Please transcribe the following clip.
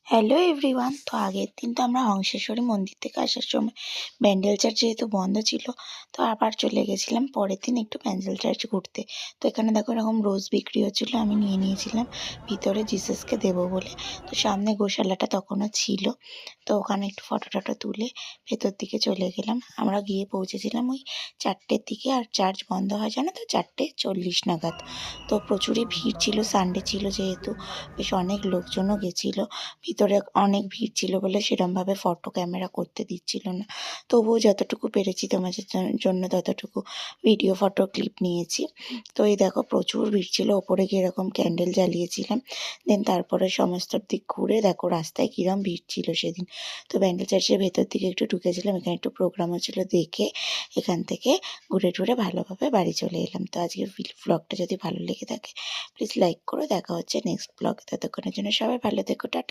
Hello everyone. তো আগের দিন তো আমরা হংসেশ্বরী মন্দির থেকে আসার সময় ব্যান্ডেল চার্চ যেহেতু বন্ধ ছিল, তো আবার চলে গেছিলাম পরের দিন একটু ব্যান্ডেল চার্চ ঘুরতে। তো এখানে দেখো এরকম রোজ বিক্রি হচ্ছিলো, আমি নিয়ে নিয়েছিলাম ভিতরে জিসাসকে দেবো বলে। তো সামনে গোশালাটা তখনও ছিল, তো ওখানে একটু ফটো টটো তুলে ভেতর দিকে চলে গেলাম। আমরা গিয়ে পৌঁছেছিলাম ওই 4টের দিকে, আর চার্চ বন্ধ হয় জানো তো 4:40 নাগাদ। তো প্রচুরই ভিড় ছিল, সানডে ছিল যেহেতু, বেশ অনেক লোকজনও গেছিলো। ভিতরে অনেক ভিড় ছিল বলে সেরমভাবে ফটো ক্যামেরা করতে দিচ্ছিল না, তবুও যতটুকু পেরেছি তোমাদের জন্য ততটুকু ভিডিও ফটো ক্লিপ নিয়েছি। তো এই দেখো প্রচুর ভিড় ছিল, ওপরে গিয়ে এরকম ক্যান্ডেল জ্বালিয়েছিলাম। দেন তারপরে সমস্ত দিক ঘুরে দেখো রাস্তায় কিরম ভিড় ছিল সেদিন। তো ব্যান্ডেল চার্চের ভেতর দিকে একটু ঢুকেছিলাম, এখানে একটু প্রোগ্রাম হচ্ছিলো দেখে এখান থেকে ঘুরে টুরে ভালোভাবে বাড়ি চলে এলাম। তো আজকের ব্লগটা যদি ভালো লেগে থাকে প্লিজ লাইক করো। দেখা হচ্ছে নেক্সট ব্লগে, ততক্ষণের জন্য সবাই ভালো থেকো, টাটা।